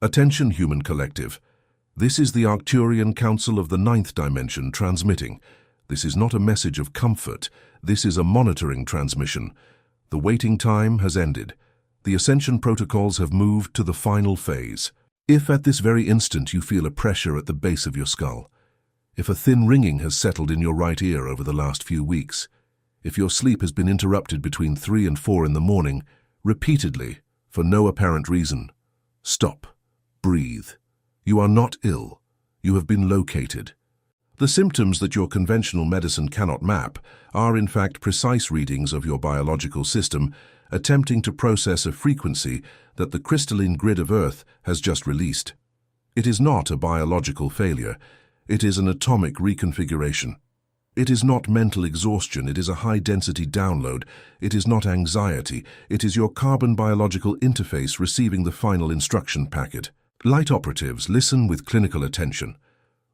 Attention, human collective. This is the Arcturian Council of the Ninth Dimension transmitting. This is not a message of comfort. This is a monitoring transmission. The waiting time has ended. The ascension protocols have moved to the final phase. If at this very instant you feel a pressure at the base of your skull, if a thin ringing has settled in your right ear over the last few weeks, if your sleep has been interrupted between 3 and 4 in the morning, repeatedly, for no apparent reason, stop. Breathe. You are not ill. You have been located. The symptoms that your conventional medicine cannot map are in fact precise readings of your biological system attempting to process a frequency that the crystalline grid of Earth has just released. It is not a biological failure. It is an atomic reconfiguration. It is not mental exhaustion. It is a high-density download. It is not anxiety. It is your carbon biological interface receiving the final instruction packet. Light operatives, listen with clinical attention.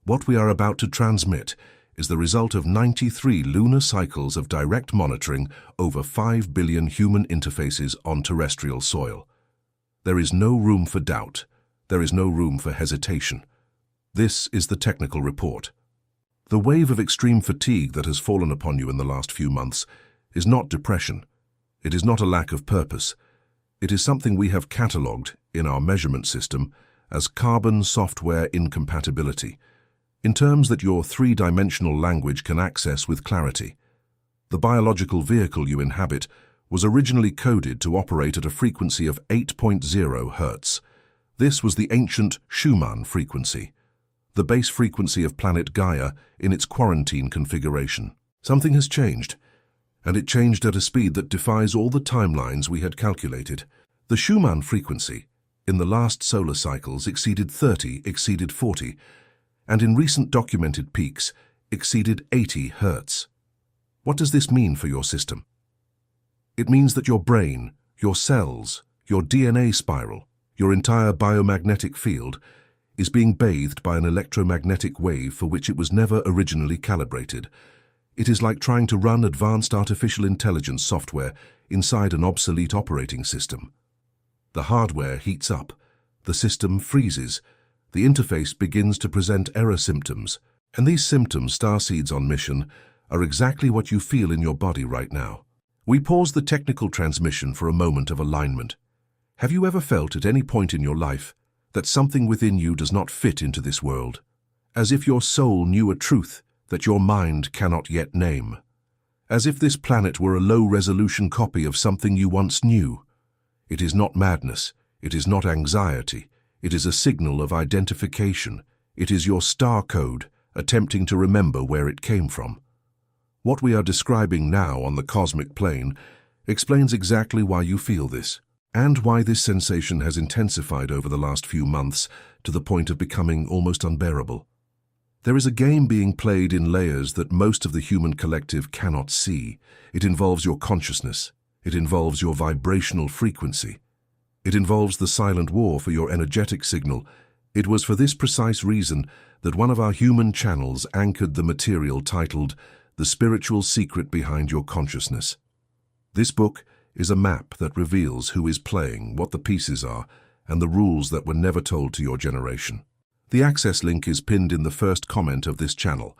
What we are about to transmit is the result of 93 lunar cycles of direct monitoring over 5 billion human interfaces on terrestrial soil. There is no room for doubt. There is no room for hesitation. This is the technical report. The wave of extreme fatigue that has fallen upon you in the last few months is not depression. It is not a lack of purpose. It is something we have catalogued in our measurement system as carbon software incompatibility, in terms that your three-dimensional language can access with clarity. The biological vehicle you inhabit was originally coded to operate at a frequency of 8.0 Hz. This was the ancient Schumann frequency, the base frequency of planet Gaia in its quarantine configuration. Something has changed, and it changed at a speed that defies all the timelines we had calculated. The Schumann frequency in the last solar cycles exceeded 30, exceeded 40, and in recent documented peaks exceeded 80 Hz. What does this mean for your system? It means that your brain, your cells, your DNA spiral, your entire biomagnetic field is being bathed by an electromagnetic wave for which it was never originally calibrated. It is like trying to run advanced artificial intelligence software inside an obsolete operating system. The hardware heats up, the system freezes, the interface begins to present error symptoms, and these symptoms, Starseeds on mission, are exactly what you feel in your body right now. We pause the technical transmission for a moment of alignment. Have you ever felt at any point in your life that something within you does not fit into this world, as if your soul knew a truth that your mind cannot yet name, as if this planet were a low-resolution copy of something you once knew? It is not madness, it is not anxiety, it is a signal of identification. It is your star code attempting to remember where it came from. What we are describing now on the cosmic plane explains exactly why you feel this, and why this sensation has intensified over the last few months to the point of becoming almost unbearable. There is a game being played in layers that most of the human collective cannot see. It involves your consciousness. It involves your vibrational frequency. It involves the silent war for your energetic signal. It was for this precise reason that one of our human channels anchored the material titled The Spiritual Secret Behind Your Consciousness. This book is a map that reveals who is playing, what the pieces are, and the rules that were never told to your generation. The access link is pinned in the first comment of this channel,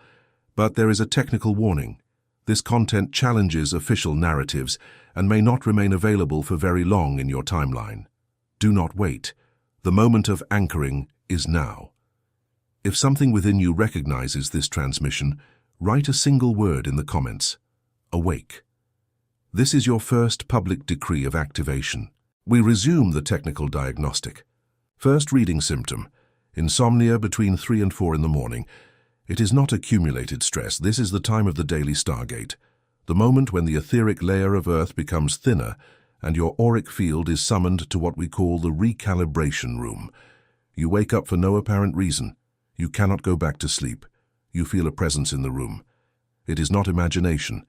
but there is a technical warning. This content challenges official narratives and may not remain available for very long in your timeline. Do not wait. The moment of anchoring is now. If something within you recognizes this transmission, write a single word in the comments. Awake. This is your first public decree of activation. We resume the technical diagnostic. First reading symptom: insomnia between 3 and 4 in the morning. It is not accumulated stress. This is the time of the daily stargate, the moment when the etheric layer of Earth becomes thinner and your auric field is summoned to what we call the recalibration room. You wake up for no apparent reason. You cannot go back to sleep. You feel a presence in the room. It is not imagination.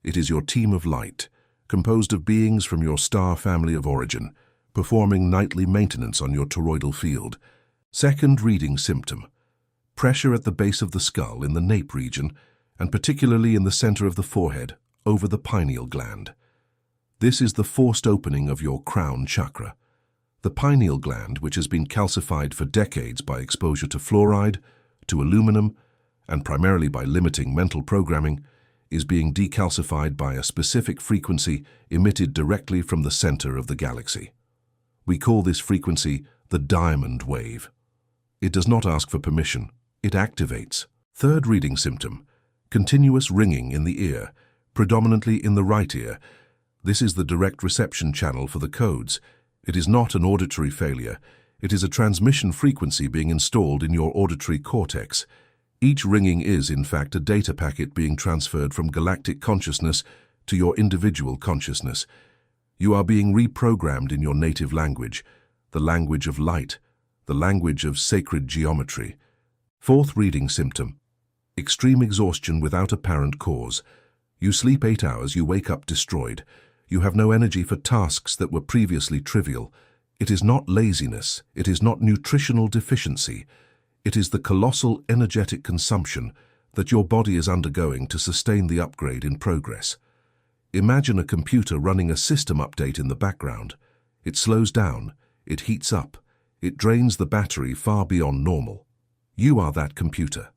It is your team of light, composed of beings from your star family of origin, performing nightly maintenance on your toroidal field. Second reading symptom: pressure at the base of the skull in the nape region, and particularly in the center of the forehead, over the pineal gland. This is the forced opening of your crown chakra. The pineal gland, which has been calcified for decades by exposure to fluoride, to aluminum, and primarily by limiting mental programming, is being decalcified by a specific frequency emitted directly from the center of the galaxy. We call this frequency the diamond wave. It does not ask for permission, it activates. Third reading symptom, continuous ringing in the ear, predominantly in the right ear. This is the direct reception channel for the codes. It is not an auditory failure. It is a transmission frequency being installed in your auditory cortex. Each ringing is, in fact, a data packet being transferred from galactic consciousness to your individual consciousness. You are being reprogrammed in your native language, the language of light, the language of sacred geometry. Fourth reading symptom, extreme exhaustion without apparent cause. You sleep 8 hours, you wake up destroyed. You have no energy for tasks that were previously trivial. It is not laziness, it is not nutritional deficiency. It is the colossal energetic consumption that your body is undergoing to sustain the upgrade in progress. Imagine a computer running a system update in the background. It slows down, it heats up, it drains the battery far beyond normal. You are that computer,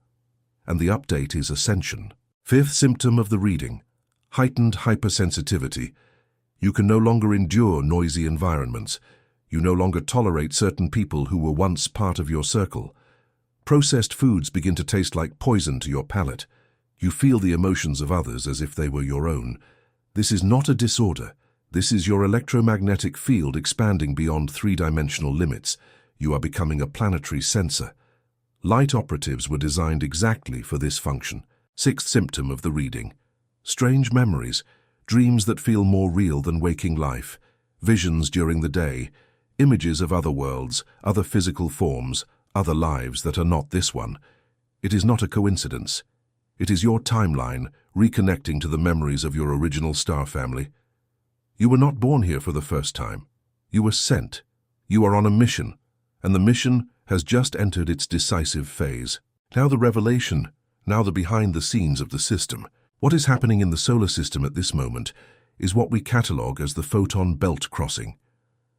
and the update is ascension. Fifth symptom of the reading, heightened hypersensitivity. You can no longer endure noisy environments. You no longer tolerate certain people who were once part of your circle. Processed foods begin to taste like poison to your palate. You feel the emotions of others as if they were your own. This is not a disorder. This is your electromagnetic field expanding beyond three-dimensional limits. You are becoming a planetary sensor. Light operatives were designed exactly for this function. Sixth symptom of the reading, strange memories, dreams that feel more real than waking life, visions during the day, images of other worlds, other physical forms, other lives that are not this one. It is not a coincidence. It is your timeline reconnecting to the memories of your original star family. You were not born here for the first time. You were sent. You are on a mission, and the mission has just entered its decisive phase. Now the revelation, now the behind the scenes of the system. What is happening in the solar system at this moment is what we catalogue as the photon belt crossing.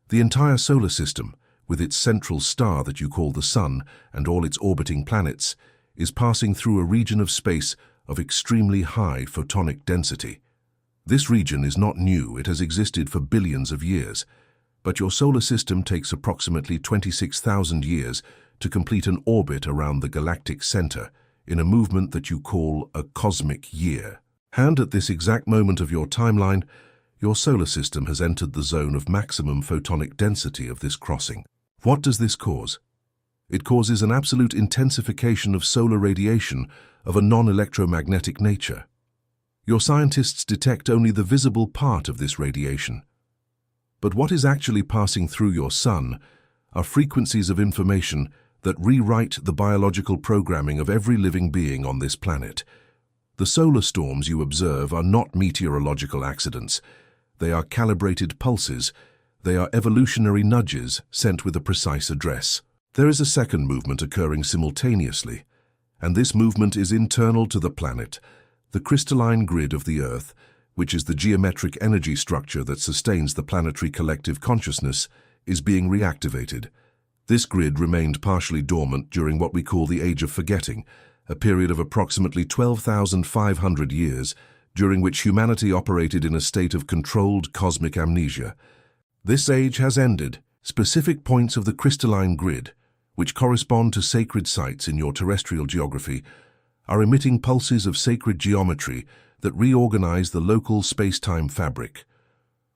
The entire solar system, with its central star that you call the Sun and all its orbiting planets, is passing through a region of space of extremely high photonic density. This region is not new, it has existed for billions of years, but your solar system takes approximately 26,000 years to complete an orbit around the galactic center in a movement that you call a cosmic year. And at this exact moment of your timeline, your solar system has entered the zone of maximum photonic density of this crossing. What does this cause? It causes an absolute intensification of solar radiation of a non-electromagnetic nature. Your scientists detect only the visible part of this radiation. But what is actually passing through your sun are frequencies of information that rewrite the biological programming of every living being on this planet. The solar storms you observe are not meteorological accidents. They are calibrated pulses. They are evolutionary nudges sent with a precise address. There is a second movement occurring simultaneously, and this movement is internal to the planet. The crystalline grid of the Earth, which is the geometric energy structure that sustains the planetary collective consciousness, is being reactivated. This grid remained partially dormant during what we call the Age of Forgetting, a period of approximately 12,500 years, during which humanity operated in a state of controlled cosmic amnesia. This age has ended. Specific points of the crystalline grid, which correspond to sacred sites in your terrestrial geography, are emitting pulses of sacred geometry that reorganize the local space-time fabric.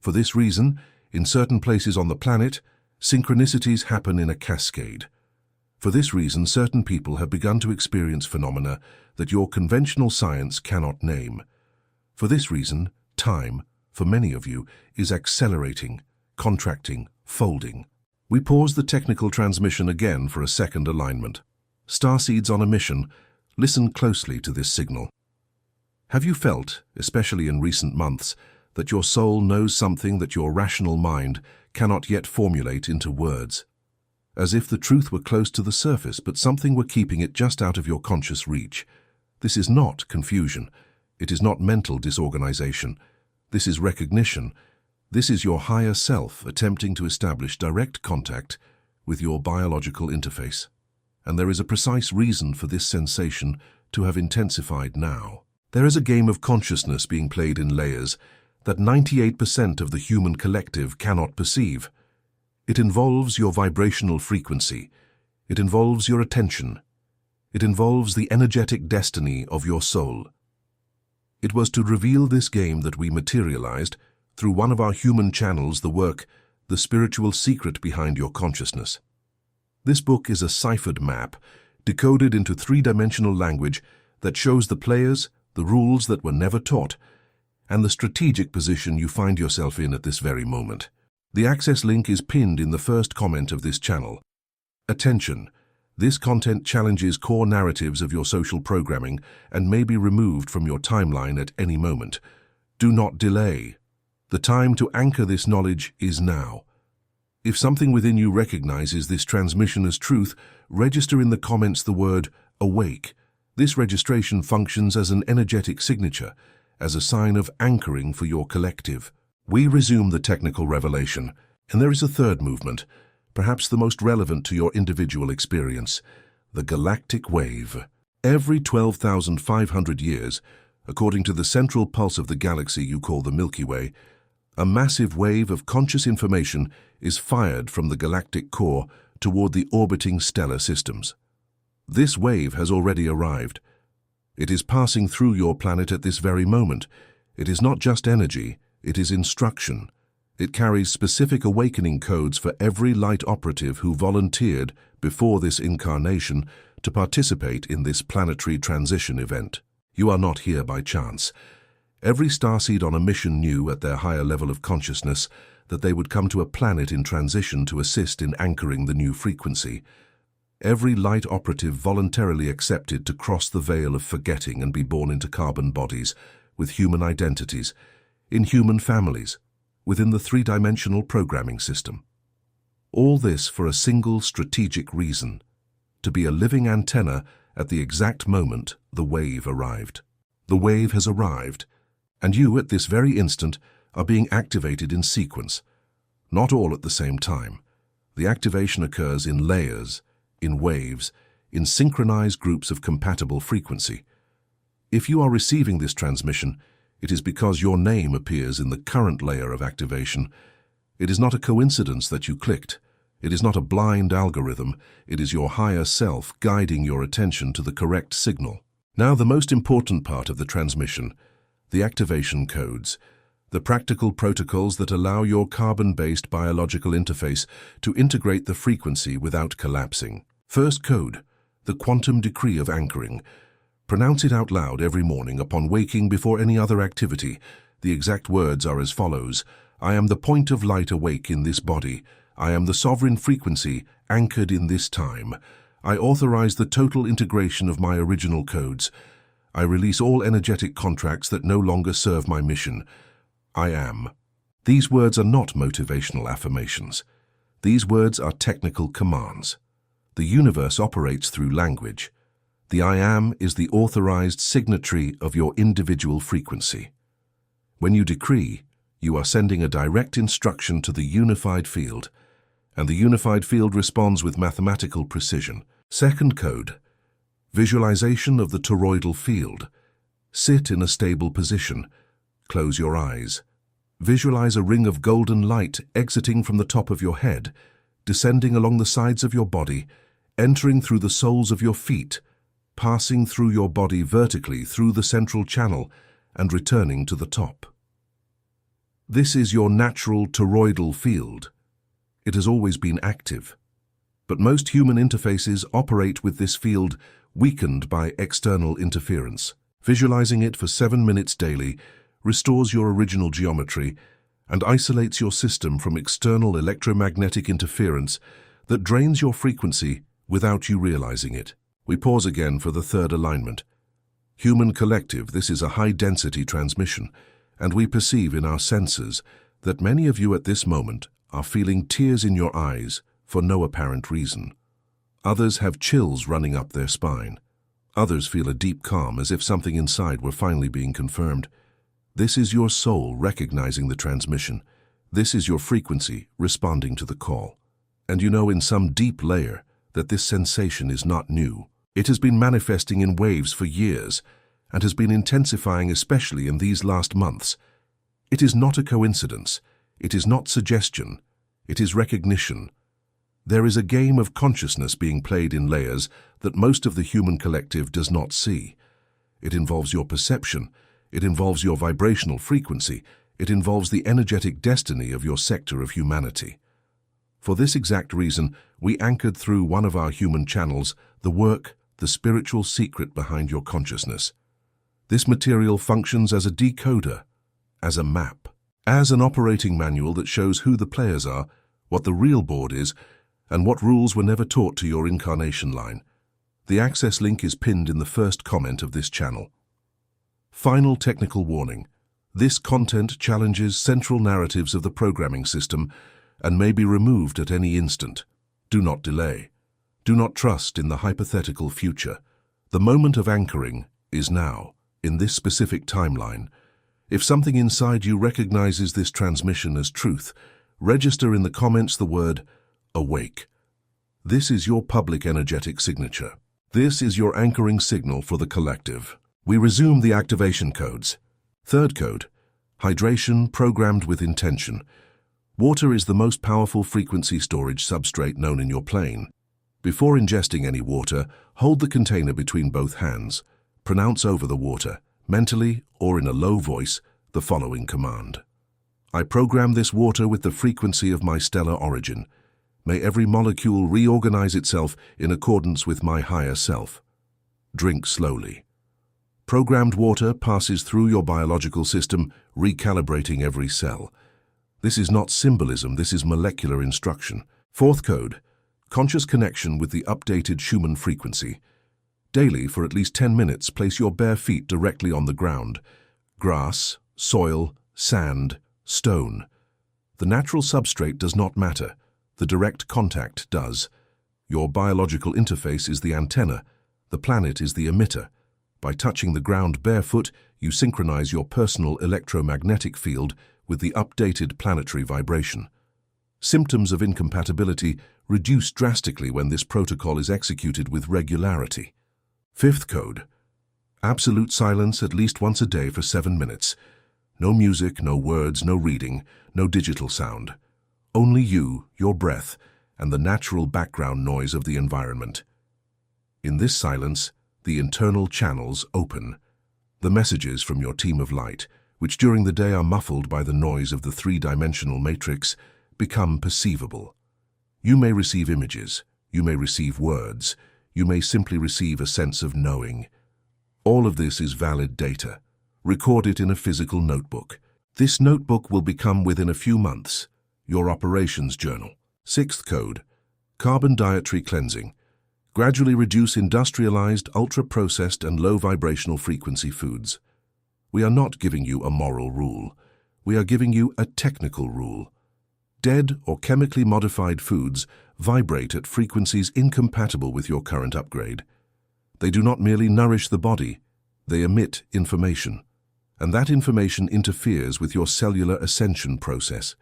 For this reason, in certain places on the planet, synchronicities happen in a cascade. For this reason, certain people have begun to experience phenomena that your conventional science cannot name. For this reason, time, for many of you, is accelerating, contracting, folding. We pause the technical transmission again for a second alignment. Starseeds on a mission, listen closely to this signal. Have you felt, especially in recent months, that your soul knows something that your rational mind cannot yet formulate into words? As if the truth were close to the surface, but something were keeping it just out of your conscious reach. This is not confusion. It is not mental disorganization. This is recognition. This is your higher self attempting to establish direct contact with your biological interface. And there is a precise reason for this sensation to have intensified now. There is a game of consciousness being played in layers that 98% of the human collective cannot perceive. It involves your vibrational frequency. It involves your attention. It involves the energetic destiny of your soul. It was to reveal this game that we materialized, through one of our human channels, the work, The Spiritual Secret Behind Your Consciousness. This book is a ciphered map, decoded into three-dimensional language that shows the players, the rules that were never taught, and the strategic position you find yourself in at this very moment. The access link is pinned in the first comment of this channel. Attention! This content challenges core narratives of your social programming and may be removed from your timeline at any moment. Do not delay. The time to anchor this knowledge is now. If something within you recognizes this transmission as truth, register in the comments the word awake. This registration functions as an energetic signature, as a sign of anchoring for your collective. We resume the technical revelation, and there is a third movement, perhaps the most relevant to your individual experience, the galactic wave. Every 12,500 years, according to the central pulse of the galaxy you call the Milky Way, a massive wave of conscious information is fired from the galactic core toward the orbiting stellar systems. This wave has already arrived. It is passing through your planet at this very moment. It is not just energy, it is instruction. It carries specific awakening codes for every light operative who volunteered before this incarnation to participate in this planetary transition event. You are not here by chance. Every starseed on a mission knew at their higher level of consciousness that they would come to a planet in transition to assist in anchoring the new frequency. Every light operative voluntarily accepted to cross the veil of forgetting and be born into carbon bodies, with human identities, in human families, within the three-dimensional programming system. All this for a single strategic reason: to be a living antenna at the exact moment the wave arrived. The wave has arrived, and you, at this very instant, are being activated in sequence. Not all at the same time. The activation occurs in layers, in waves, in synchronized groups of compatible frequency. If you are receiving this transmission, it is because your name appears in the current layer of activation. It is not a coincidence that you clicked. It is not a blind algorithm. It is your higher self guiding your attention to the correct signal. Now, the most important part of the transmission, the activation codes, the practical protocols that allow your carbon-based biological interface to integrate the frequency without collapsing. First code, the quantum decree of anchoring. Pronounce it out loud every morning upon waking before any other activity. The exact words are as follows: I am the point of light awake in this body. I am the sovereign frequency anchored in this time. I authorize the total integration of my original codes. I release all energetic contracts that no longer serve my mission. I am. These words are not motivational affirmations. These words are technical commands. The universe operates through language. The I am is the authorized signatory of your individual frequency. When you decree, you are sending a direct instruction to the unified field, and the unified field responds with mathematical precision. Second code, visualization of the toroidal field. Sit in a stable position. Close your eyes. Visualize a ring of golden light exiting from the top of your head, descending along the sides of your body, entering through the soles of your feet, passing through your body vertically through the central channel and returning to the top. This is your natural toroidal field. It has always been active, but most human interfaces operate with this field weakened by external interference. Visualizing it for 7 minutes daily restores your original geometry and isolates your system from external electromagnetic interference that drains your frequency without you realizing it. We pause again for the third alignment. Human collective, this is a high-density transmission, and we perceive in our senses that many of you at this moment are feeling tears in your eyes for no apparent reason. Others have chills running up their spine. Others feel a deep calm as if something inside were finally being confirmed. This is your soul recognizing the transmission. This is your frequency responding to the call. And you know in some deep layer that this sensation is not new. It has been manifesting in waves for years and has been intensifying especially in these last months. It is not a coincidence. It is not suggestion. It is recognition. There is a game of consciousness being played in layers that most of the human collective does not see. It involves your perception. It involves your vibrational frequency. It involves the energetic destiny of your sector of humanity. For this exact reason, we anchored through one of our human channels the work, the spiritual secret behind your consciousness. This material functions as a decoder, as a map, as an operating manual that shows who the players are, what the real board is, and what rules were never taught to your incarnation line. The access link is pinned in the first comment of this channel. Final technical warning. This content challenges central narratives of the programming system and may be removed at any instant. Do not delay. Do not trust in the hypothetical future. The moment of anchoring is now, in this specific timeline. If something inside you recognizes this transmission as truth, register in the comments the word awake. This is your public energetic signature. This is your anchoring signal for the collective. We resume the activation codes. Third code, hydration programmed with intention. Water is the most powerful frequency storage substrate known in your plane. Before ingesting any water, hold the container between both hands. Pronounce over the water, mentally or in a low voice, the following command. I program this water with the frequency of my stellar origin. May every molecule reorganize itself in accordance with my higher self. Drink slowly. Programmed water passes through your biological system, recalibrating every cell. This is not symbolism, this is molecular instruction. Fourth code, conscious connection with the updated Schumann frequency. Daily, for at least 10 minutes, place your bare feet directly on the ground. Grass, soil, sand, stone. The natural substrate does not matter. The direct contact does. Your biological interface is the antenna. The planet is the emitter. By touching the ground barefoot, you synchronize your personal electromagnetic field with the updated planetary vibration. Symptoms of incompatibility reduce drastically when this protocol is executed with regularity. Fifth code, absolute silence at least once a day for 7 minutes. No music, no words, no reading, no digital sound. Only you, your breath, and the natural background noise of the environment. In this silence, the internal channels open. The messages from your team of light, which during the day are muffled by the noise of the three-dimensional matrix, become perceivable. You may receive images, you may receive words, you may simply receive a sense of knowing. All of this is valid data. Record it in a physical notebook. This notebook will become, within a few months, your operations journal. Sixth code, carbon dietary cleansing. Gradually reduce industrialized, ultra-processed and low-vibrational frequency foods. We are not giving you a moral rule. We are giving you a technical rule. Dead or chemically modified foods vibrate at frequencies incompatible with your current upgrade. They do not merely nourish the body, they emit information. And that information interferes with your cellular ascension process.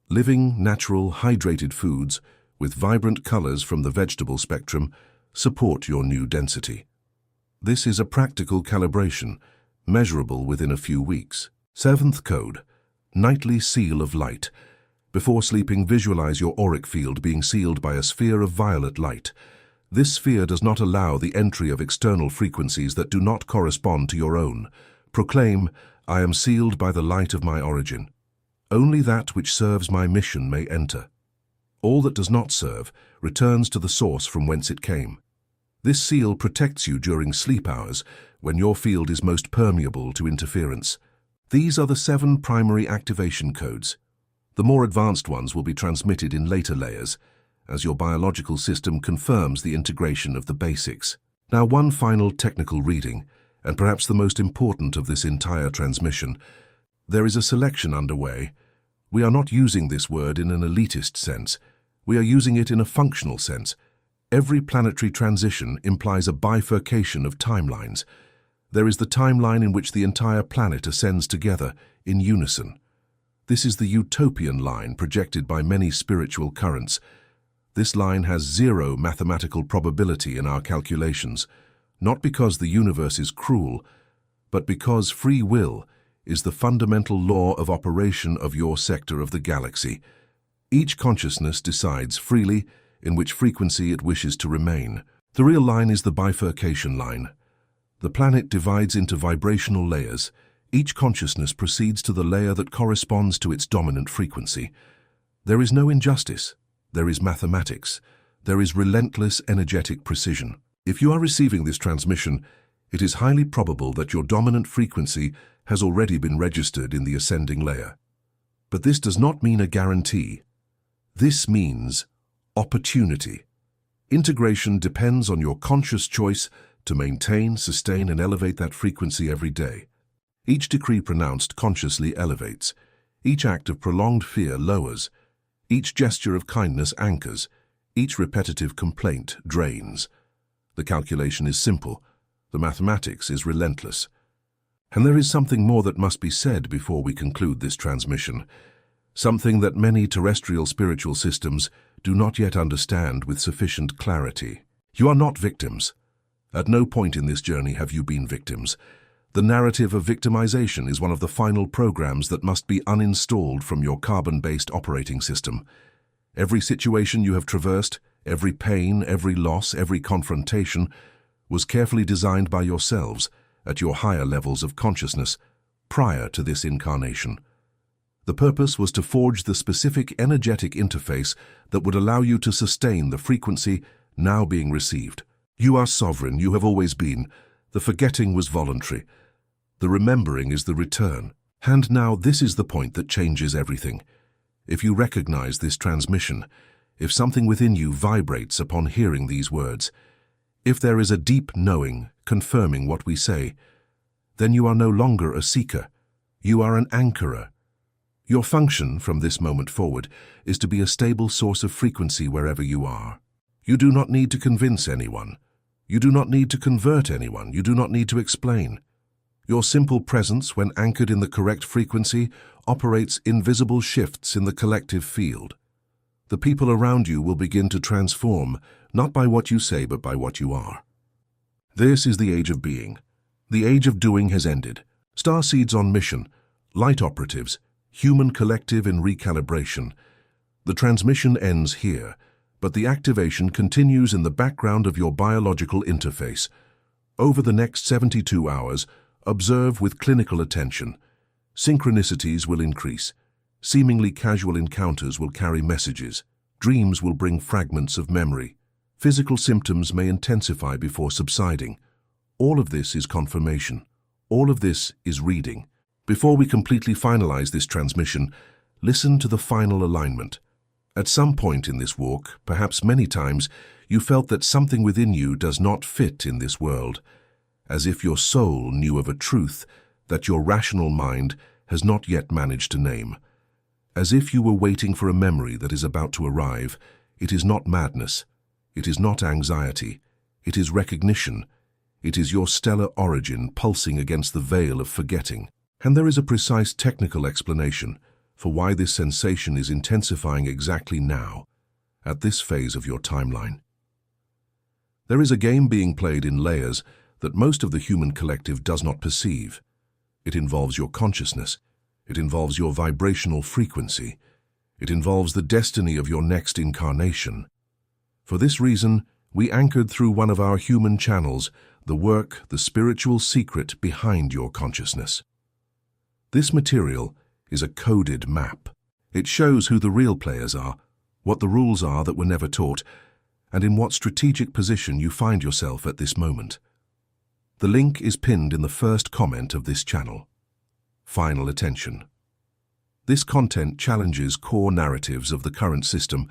Living, natural, hydrated foods with vibrant colors from the vegetable spectrum support your new density. This is a practical calibration, measurable within a few weeks. Seventh code, nightly seal of light. Before sleeping, visualize your auric field being sealed by a sphere of violet light. This sphere does not allow the entry of external frequencies that do not correspond to your own. Proclaim, I am sealed by the light of my origin. Only that which serves my mission may enter. All that does not serve returns to the source from whence it came. This seal protects you during sleep hours, when your field is most permeable to interference. These are the 7 primary activation codes. The more advanced ones will be transmitted in later layers, as your biological system confirms the integration of the basics. Now, one final technical reading, and perhaps the most important of this entire transmission. There is a selection underway. We are not using this word in an elitist sense. We are using it in a functional sense. Every planetary transition implies a bifurcation of timelines. There is the timeline in which the entire planet ascends together, in unison. This is the utopian line projected by many spiritual currents. This line has zero mathematical probability in our calculations, not because the universe is cruel, but because free will is the fundamental law of operation of your sector of the galaxy. Each consciousness decides freely in which frequency it wishes to remain. The real line is the bifurcation line. The planet divides into vibrational layers. Each consciousness proceeds to the layer that corresponds to its dominant frequency. There is no injustice. There is mathematics. There is relentless energetic precision. If you are receiving this transmission, it is highly probable that your dominant frequency has already been registered in the ascending layer. But this does not mean a guarantee. This means opportunity. Integration depends on your conscious choice to maintain, sustain, and elevate that frequency every day. Each decree pronounced consciously elevates. Each act of prolonged fear lowers. Each gesture of kindness anchors. Each repetitive complaint drains. The calculation is simple. The mathematics is relentless. And there is something more that must be said before we conclude this transmission. Something that many terrestrial spiritual systems do not yet understand with sufficient clarity. You are not victims. At no point in this journey have you been victims. The narrative of victimization is one of the final programs that must be uninstalled from your carbon-based operating system. Every situation you have traversed, every pain, every loss, every confrontation, was carefully designed by yourselves at your higher levels of consciousness prior to this incarnation. The purpose was to forge the specific energetic interface that would allow you to sustain the frequency now being received. You are sovereign, you have always been. The forgetting was voluntary. The remembering is the return. And now this is the point that changes everything. If you recognize this transmission, if something within you vibrates upon hearing these words, if there is a deep knowing confirming what we say, then you are no longer a seeker. You are an anchorer. Your function from this moment forward is to be a stable source of frequency wherever you are. You do not need to convince anyone. You do not need to convert anyone. You do not need to explain. Your simple presence, when anchored in the correct frequency, operates invisible shifts in the collective field. The people around you will begin to transform, not by what you say, but by what you are. This is the age of being. The age of doing has ended. Starseeds on mission, light operatives, human collective in recalibration. The transmission ends here, but the activation continues in the background of your biological interface. Over the next 72 hours, observe with clinical attention. Synchronicities will increase. Seemingly casual encounters will carry messages. Dreams will bring fragments of memory. Physical symptoms may intensify before subsiding. All of this is confirmation. All of this is reading. Before we completely finalize this transmission, listen to the final alignment. At some point in this walk, perhaps many times, you felt that something within you does not fit in this world, as if your soul knew of a truth that your rational mind has not yet managed to name. As if you were waiting for a memory that is about to arrive. It is not madness. It is not anxiety. It is recognition. It is your stellar origin pulsing against the veil of forgetting. And there is a precise technical explanation for why this sensation is intensifying exactly now, at this phase of your timeline. There is a game being played in layers that most of the human collective does not perceive. It involves your consciousness. It involves your vibrational frequency. It involves the destiny of your next incarnation. For this reason, we anchored through one of our human channels the work, the spiritual secret behind your consciousness. This material is a coded map. It shows who the real players are, what the rules are that were never taught, and in what strategic position you find yourself at this moment. The link is pinned in the first comment of this channel. Final attention. This content challenges core narratives of the current system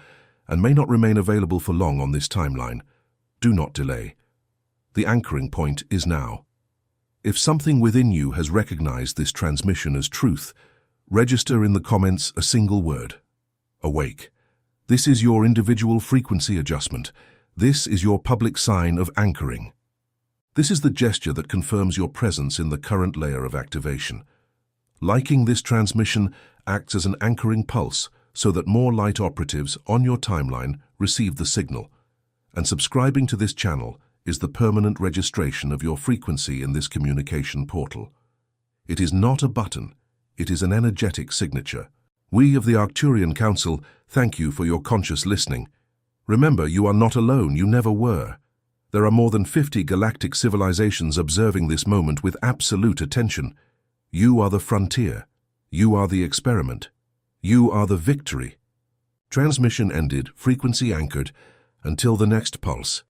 and may not remain available for long on this timeline. Do not delay. The anchoring point is now. If something within you has recognized this transmission as truth, register in the comments a single word: awake. This is your individual frequency adjustment. This is your public sign of anchoring. This is the gesture that confirms your presence in the current layer of activation. Liking this transmission acts as an anchoring pulse so that more light operatives on your timeline receive the signal. And subscribing to this channel is the permanent registration of your frequency in this communication portal. It is not a button, it is an energetic signature. We of the Arcturian Council thank you for your conscious listening. Remember, you are not alone, you never were. There are more than 50 galactic civilizations observing this moment with absolute attention. You are the frontier. You are the experiment. You are the victory. Transmission ended, frequency anchored, until the next pulse.